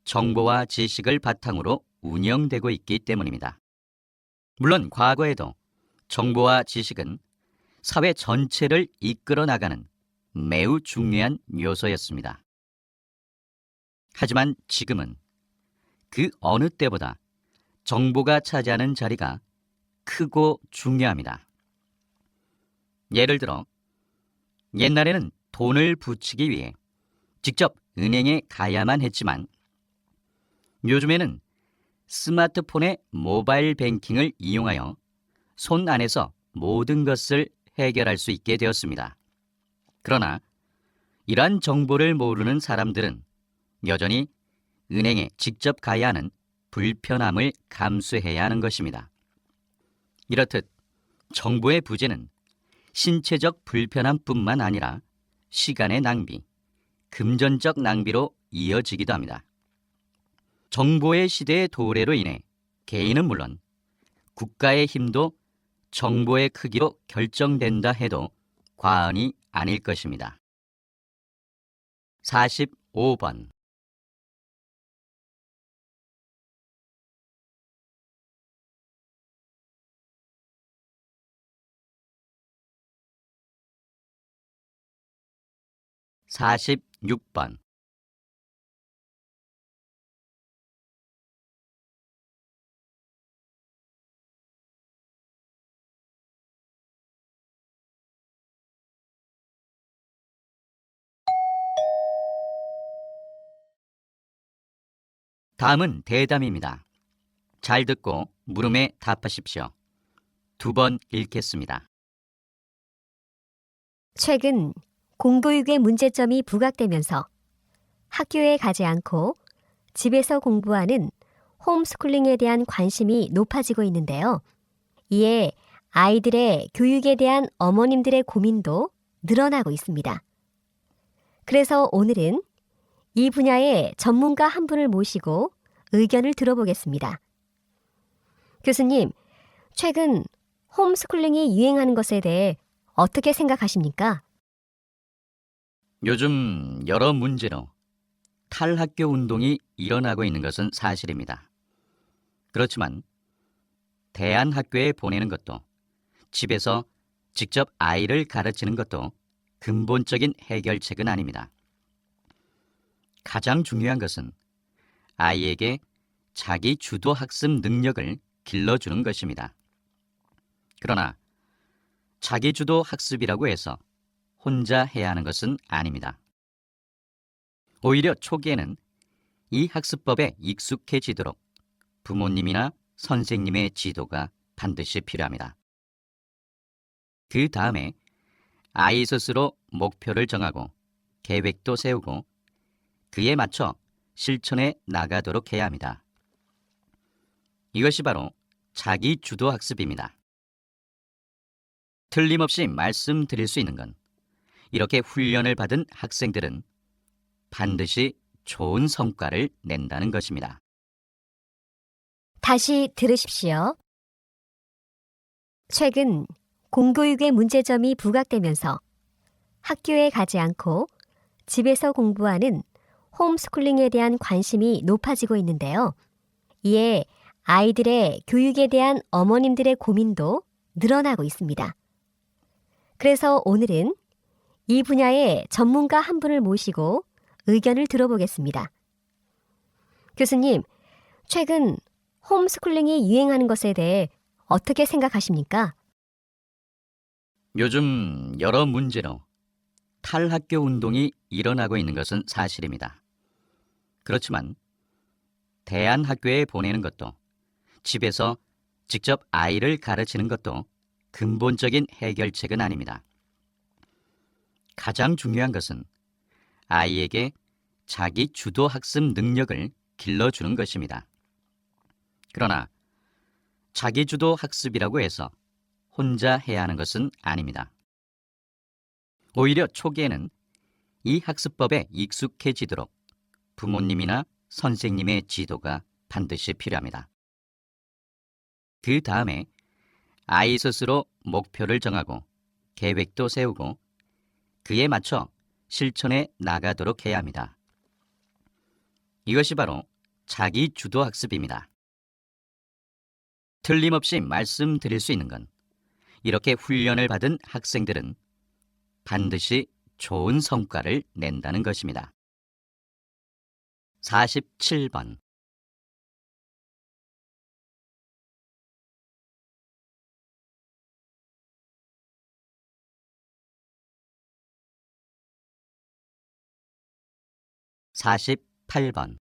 Speaker 2: 정보와 지식을 바탕으로 운영되고 있기 때문입니다. 물론 과거에도 정보와 지식은 사회 전체를 이끌어 나가는 매우 중요한 요소였습니다. 하지만 지금은 그 어느 때보다 정보가 차지하는 자리가 크고 중요합니다. 예를 들어 옛날에는 돈을 붙이기 위해 직접 은행에 가야만 했지만 요즘에는 스마트폰의 모바일 뱅킹을 이용하여 손 안에서 모든 것을 해결할 수 있게 되었습니다. 그러나 이러한 정보를 모르는 사람들은 여전히 은행에 직접 가야 하는 불편함을 감수해야 하는 것입니다. 이렇듯 정보의 부재는 신체적 불편함뿐만 아니라 시간의 낭비, 금전적 낭비로 이어지기도 합니다. 정보의 시대의 도래로 인해 개인은 물론 국가의 힘도 정보의 크기로 결정된다 해도 과언이 아닐 것입니다. 45번. (46번) 다음은 대담입니다. 잘 듣고 물음에 답하십시오. 2번 읽겠습니다.
Speaker 1: 최근 공교육의 문제점이 부각되면서 학교에 가지 않고 집에서 공부하는 홈스쿨링에 대한 관심이 높아지고 있는데요. 이에 아이들의 교육에 대한 어머님들의 고민도 늘어나고 있습니다. 그래서 오늘은 이 분야의 전문가 한 분을 모시고 의견을 들어보겠습니다. 교수님, 최근 홈스쿨링이 유행하는 것에 대해 어떻게 생각하십니까?
Speaker 2: 요즘 여러 문제로 탈학교 운동이 일어나고 있는 것은 사실입니다. 그렇지만 대안학교에 보내는 것도 집에서 직접 아이를 가르치는 것도 근본적인 해결책은 아닙니다. 가장 중요한 것은 아이에게 자기 주도 학습 능력을 길러주는 것입니다. 그러나 자기 주도 학습이라고 해서 혼자 해야 하는 것은 아닙니다. 오히려 초기에는 이 학습법에 익숙해지도록 부모님이나 선생님의 지도가 반드시 필요합니다. 그 다음에 아이 스스로 목표를 정하고 계획도 세우고 그에 맞춰 실천해 나가도록 해야 합니다. 이것이 바로 자기 주도 학습입니다. 틀림없이 말씀드릴 수 있는 건 이렇게 훈련을 받은 학생들은 반드시 좋은 성과를 낸다는 것입니다.
Speaker 1: 다시 들으십시오. 최근 공교육의 문제점이 부각되면서 학교에 가지 않고 집에서 공부하는 홈스쿨링에 대한 관심이 높아지고 있는데요. 이에 아이들의 교육에 대한 어머님들의 고민도 늘어나고 있습니다. 그래서 오늘은 이 분야의 전문가 한 분을 모시고 의견을 들어보겠습니다. 교수님, 최근 홈스쿨링이 유행하는 것에 대해 어떻게 생각하십니까?
Speaker 2: 요즘 여러 문제로 탈학교 운동이 일어나고 있는 것은 사실입니다. 그렇지만 대안학교에 보내는 것도 집에서 직접 아이를 가르치는 것도 근본적인 해결책은 아닙니다. 가장 중요한 것은 아이에게 자기 주도 학습 능력을 길러주는 것입니다. 그러나 자기 주도 학습이라고 해서 혼자 해야 하는 것은 아닙니다. 오히려 초기에는 이 학습법에 익숙해지도록 부모님이나 선생님의 지도가 반드시 필요합니다. 그 다음에 아이 스스로 목표를 정하고 계획도 세우고 그에 맞춰 실천해 나가도록 해야 합니다. 이것이 바로 자기 주도 학습입니다. 틀림없이 말씀드릴 수 있는 건 이렇게 훈련을 받은 학생들은 반드시 좋은 성과를 낸다는 것입니다. 47번. 48번.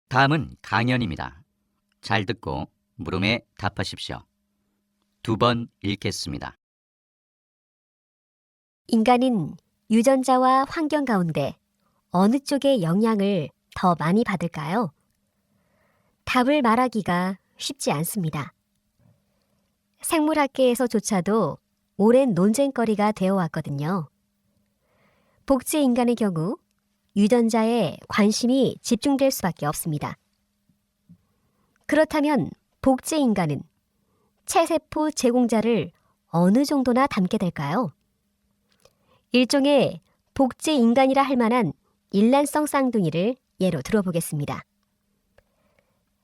Speaker 2: '다음은 강연입니다. 잘 듣고 물음에 답하십시오. 2번 읽겠습니다.
Speaker 1: 인간은 유전자와 환경 가운데 어느 쪽의 영향을 더 많이 받을까요? 답을 말하기가 쉽지 않습니다. 생물학계에서조차도 오랜 논쟁거리가 되어 왔거든요. 복제 인간의 경우 유전자에 관심이 집중될 수밖에 없습니다. 그렇다면 복제 인간은 체세포 제공자를 어느 정도나 닮게 될까요? 일종의 복제 인간이라 할 만한 일란성 쌍둥이를 예로 들어보겠습니다.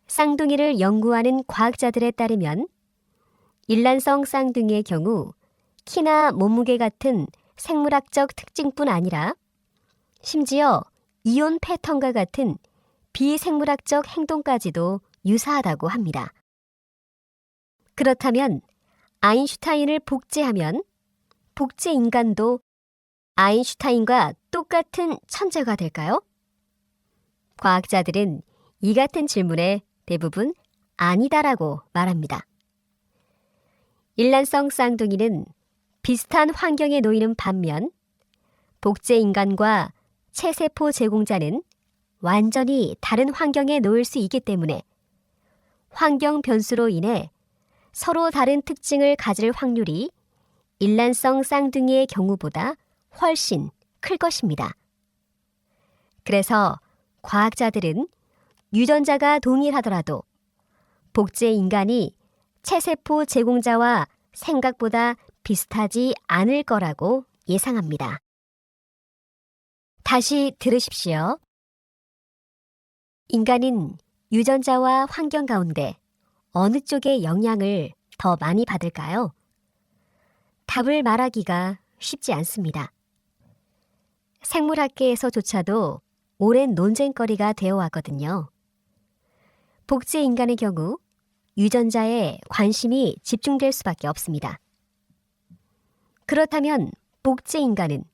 Speaker 1: 쌍둥이를 연구하는 과학자들에 따르면 일란성 쌍둥이의 경우 키나 몸무게 같은 생물학적 특징뿐 아니라 심지어 이온 패턴과 같은 비생물학적 행동까지도 유사하다고 합니다. 그렇다면 아인슈타인을 복제하면 복제 인간도 아인슈타인과 똑같은 천재가 될까요? 과학자들은 이 같은 질문에 대부분 아니다라고 말합니다. 일란성 쌍둥이는 비슷한 환경에 놓이는 반면 복제 인간과 체세포 제공자는 완전히 다른 환경에 놓일 수 있기 때문에 환경 변수로 인해 서로 다른 특징을 가질 확률이 일란성 쌍둥이의 경우보다 훨씬 클 것입니다. 그래서 과학자들은 유전자가 동일하더라도 복제 인간이 체세포 제공자와 생각보다 비슷하지 않을 거라고 예상합니다. 다시 들으십시오. 인간은 유전자와 환경 가운데 어느 쪽의 영향을 더 많이 받을까요? 답을 말하기가 쉽지 않습니다. 생물학계에서조차도 오랜 논쟁거리가 되어 왔거든요. 복제 인간의 경우 유전자에 관심이 집중될 수밖에 없습니다. 그렇다면 복제 인간은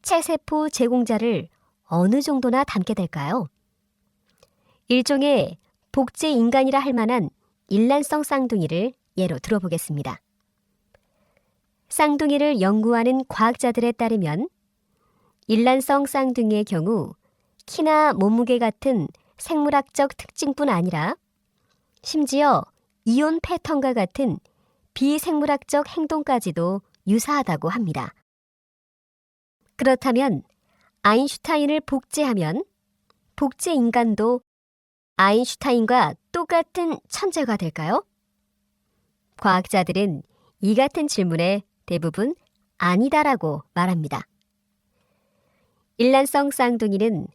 Speaker 1: 체세포 제공자를 어느 정도나 닮게 될까요? 일종의 복제 인간이라 할 만한 일란성 쌍둥이를 예로 들어보겠습니다. 쌍둥이를 연구하는 과학자들에 따르면 일란성 쌍둥이의 경우 키나 몸무게 같은 생물학적 특징뿐 아니라 심지어 이온 패턴과 같은 비생물학적 행동까지도 유사하다고 합니다. 그렇다면 아인슈타인을 복제하면 복제 인간도 아인슈타인과 똑같은 천재가 될까요? 과학자들은 이 같은 질문에 대부분 아니다라고 말합니다. 일란성 쌍둥이는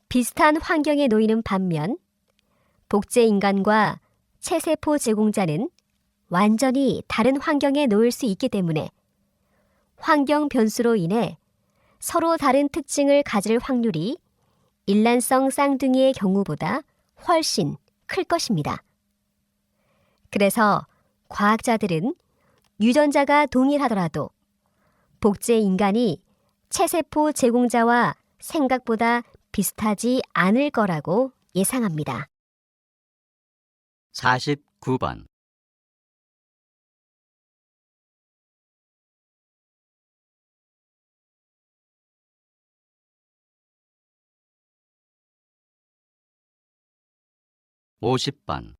Speaker 1: 비슷한 환경에 놓이는 반면 복제 인간과 체세포 제공자는 완전히 다른 환경에 놓일 수 있기 때문에 환경 변수로 인해 서로 다른 특징을 가질 확률이 일란성 쌍둥이의 경우보다 훨씬 클 것입니다. 그래서 과학자들은 유전자가 동일하더라도 복제 인간이 체세포 제공자와 생각보다 비슷하지 않을 거라고 예상합니다.
Speaker 2: 49번. 50번.